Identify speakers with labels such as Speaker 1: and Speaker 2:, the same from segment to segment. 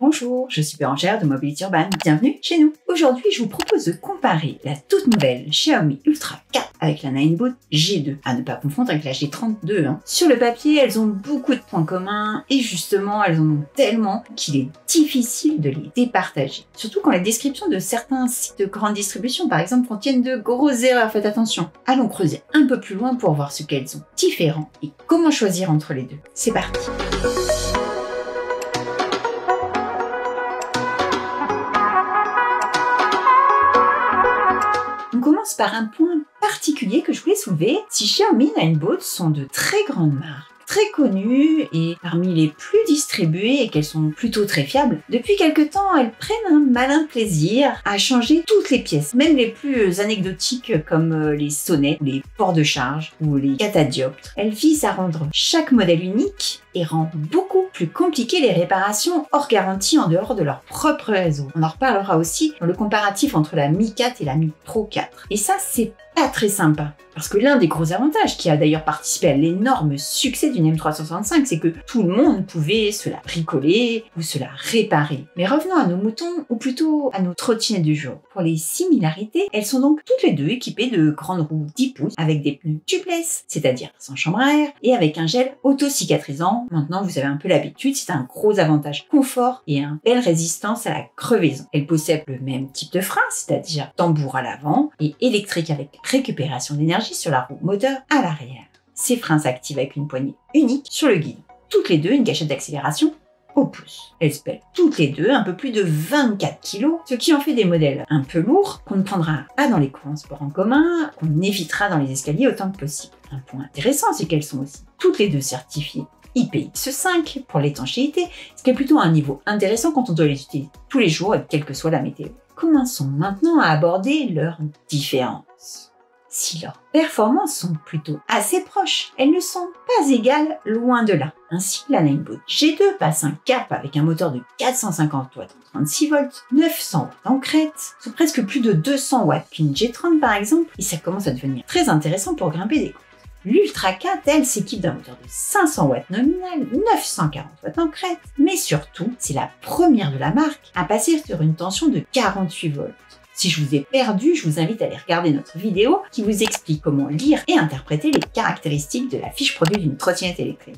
Speaker 1: Bonjour, je suis Bérangère de Mobility Urban. Bienvenue chez nous. Aujourd'hui, je vous propose de comparer la toute nouvelle Xiaomi Ultra 4 avec la Ninebot G2, à ne pas confondre avec la G32. Sur le papier, elles ont beaucoup de points communs et justement, elles en ont tellement qu'il est difficile de les départager. Surtout quand les descriptions de certains sites de grande distribution, par exemple, contiennent de grosses erreurs. Faites attention. Allons creuser un peu plus loin pour voir ce qu'elles ont différent et comment choisir entre les deux. C'est parti. On commence par un point particulier que je voulais soulever. Si Xiaomi et Ninebot sont de très grandes marques, très connues et parmi les plus distribuées et qu'elles sont plutôt très fiables, depuis quelque temps, elles prennent un malin plaisir à changer toutes les pièces, même les plus anecdotiques comme les sonnettes, les ports de charge ou les catadioptres. Elles visent à rendre chaque modèle unique et rend beaucoup plus compliqué les réparations hors garantie en dehors de leur propre réseau. On en reparlera aussi dans le comparatif entre la Mi 4 et la Mi Pro 4. Et ça, c'est pas très sympa. Parce que l'un des gros avantages qui a d'ailleurs participé à l'énorme succès d'une M365, c'est que tout le monde pouvait se la bricoler ou se la réparer. Mais revenons à nos moutons, ou plutôt à nos trottinettes du jour. Pour les similarités, elles sont donc toutes les deux équipées de grandes roues 10 pouces avec des pneus tubeless, c'est-à-dire sans chambre à air, et avec un gel auto-cicatrisant. Maintenant, vous avez un peu l'habitude, c'est un gros avantage confort et une belle résistance à la crevaison. Elles possèdent le même type de frein, c'est-à-dire tambour à l'avant et électrique avec récupération d'énergie sur la roue moteur à l'arrière. Ces freins s'activent avec une poignée unique sur le guidon. Toutes les deux une gâchette d'accélération au pouce. Elles pèsent toutes les deux un peu plus de 24 kg, ce qui en fait des modèles un peu lourds qu'on ne prendra pas dans les transports en commun, qu'on évitera dans les escaliers autant que possible. Un point intéressant, c'est qu'elles sont aussi toutes les deux certifiées IPX5 pour l'étanchéité, ce qui est plutôt un niveau intéressant quand on doit les utiliser tous les jours et quelle que soit la météo. Commençons maintenant à aborder leurs différences. Si leurs performances sont plutôt assez proches, elles ne sont pas égales loin de là. Ainsi, la Ninebot G2 passe un cap avec un moteur de 450 watts en 36 volts, 900 watts en crête, soit presque plus de 200 watts qu'une G30 par exemple, et ça commence à devenir très intéressant pour grimper des côtes. L'Ultra 4, elle, s'équipe d'un moteur de 500 watts nominal, 940 watts en crête, mais surtout, c'est la première de la marque à passer sur une tension de 48 volts. Si je vous ai perdu, je vous invite à aller regarder notre vidéo qui vous explique comment lire et interpréter les caractéristiques de la fiche produit d'une trottinette électrique.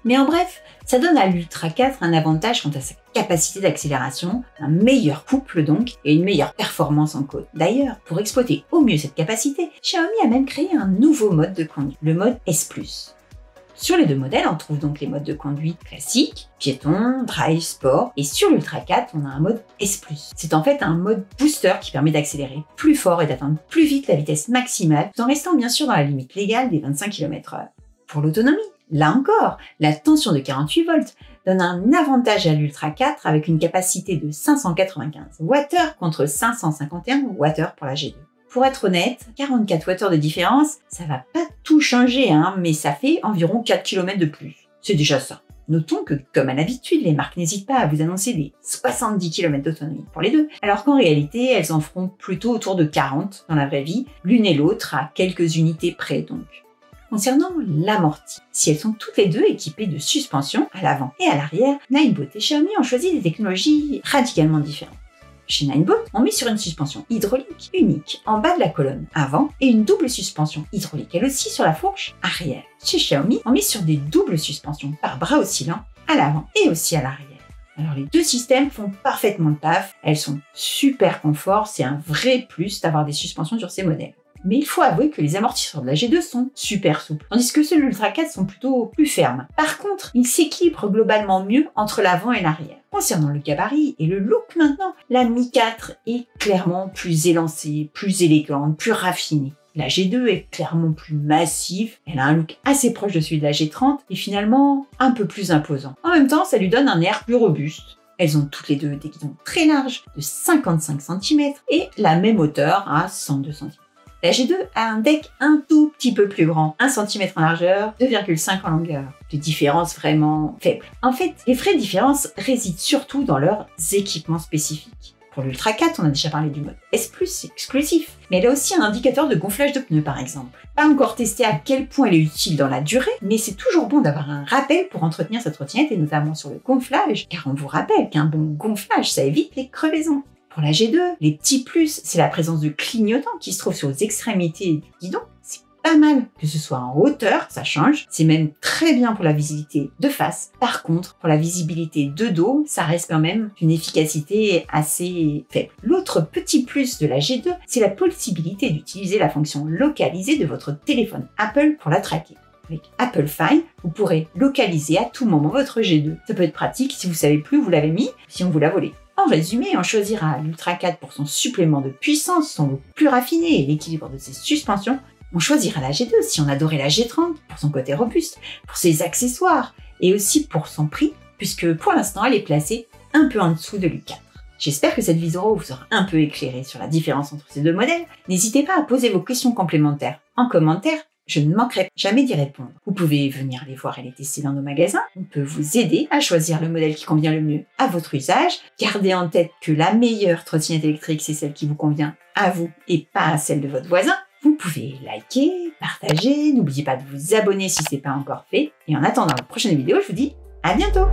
Speaker 1: Mais en bref, ça donne à l'Ultra 4 un avantage quant à sa capacité d'accélération, un meilleur couple donc, et une meilleure performance en côte. D'ailleurs, pour exploiter au mieux cette capacité, Xiaomi a même créé un nouveau mode de conduite, le mode S+. Sur les deux modèles, on trouve donc les modes de conduite classiques, piéton, drive, sport, et sur l'Ultra 4, on a un mode S+. C'est en fait un mode booster qui permet d'accélérer plus fort et d'atteindre plus vite la vitesse maximale, tout en restant bien sûr dans la limite légale des 25 km/h. Pour l'autonomie, là encore, la tension de 48 volts donne un avantage à l'Ultra 4 avec une capacité de 595 Wh contre 551 Wh pour la G2. Pour être honnête, 44 Wh de différence, ça va pas tout changer, mais ça fait environ 4 km de plus. C'est déjà ça. Notons que, comme à l'habitude, les marques n'hésitent pas à vous annoncer des 70 km d'autonomie pour les deux, alors qu'en réalité, elles en feront plutôt autour de 40 dans la vraie vie, l'une et l'autre à quelques unités près donc. Concernant l'amorti, si elles sont toutes les deux équipées de suspension à l'avant et à l'arrière, Ninebot et Xiaomi ont choisi des technologies radicalement différentes. Chez Ninebot, on met sur une suspension hydraulique unique en bas de la colonne avant et une double suspension hydraulique elle aussi sur la fourche arrière. Chez Xiaomi, on met sur des doubles suspensions par bras oscillants à l'avant et aussi à l'arrière. Alors les deux systèmes font parfaitement le taf, elles sont super confort, c'est un vrai plus d'avoir des suspensions sur ces modèles. Mais il faut avouer que les amortisseurs de la G2 sont super souples, tandis que ceux de l'Ultra 4 sont plutôt plus fermes. Par contre, ils s'équilibrent globalement mieux entre l'avant et l'arrière. Concernant le gabarit et le look maintenant, la Mi 4 est clairement plus élancée, plus élégante, plus raffinée. La G2 est clairement plus massive, elle a un look assez proche de celui de la G30 et finalement un peu plus imposant. En même temps, ça lui donne un air plus robuste. Elles ont toutes les deux des guidons très larges de 55 cm et la même hauteur à 102 cm. La G2 a un deck un tout petit peu plus grand, 1 cm en largeur, 2,5 en longueur. Des différences vraiment faibles. En fait, les vraies différences résident surtout dans leurs équipements spécifiques. Pour l'Ultra 4, on a déjà parlé du mode S+, exclusif, mais elle a aussi un indicateur de gonflage de pneus par exemple. Pas encore testé à quel point elle est utile dans la durée, mais c'est toujours bon d'avoir un rappel pour entretenir sa trottinette et notamment sur le gonflage, car on vous rappelle qu'un bon gonflage, ça évite les crevaisons. Pour la G2, les petits plus, c'est la présence de clignotants qui se trouvent sur les extrémités du guidon. C'est pas mal. Que ce soit en hauteur, ça change. C'est même très bien pour la visibilité de face. Par contre, pour la visibilité de dos, ça reste quand même une efficacité assez faible. L'autre petit plus de la G2, c'est la possibilité d'utiliser la fonction localisée de votre téléphone Apple pour la traquer. Avec Apple Find, vous pourrez localiser à tout moment votre G2. Ça peut être pratique si vous savez plus où vous l'avez mis, si on vous l'a volé. En résumé, on choisira l'Ultra 4 pour son supplément de puissance, son look plus raffiné et l'équilibre de ses suspensions. On choisira la G2 si on adorait la G30 pour son côté robuste, pour ses accessoires et aussi pour son prix, puisque pour l'instant elle est placée un peu en dessous de l'U4. J'espère que cette vidéo vous aura un peu éclairé sur la différence entre ces deux modèles. N'hésitez pas à poser vos questions complémentaires en commentaire. Je ne manquerai jamais d'y répondre. Vous pouvez venir les voir et les tester dans nos magasins. On peut vous aider à choisir le modèle qui convient le mieux à votre usage. Gardez en tête que la meilleure trottinette électrique, c'est celle qui vous convient à vous et pas à celle de votre voisin. Vous pouvez liker, partager, n'oubliez pas de vous abonner si ce n'est pas encore fait. Et en attendant la prochaine vidéo, je vous dis à bientôt!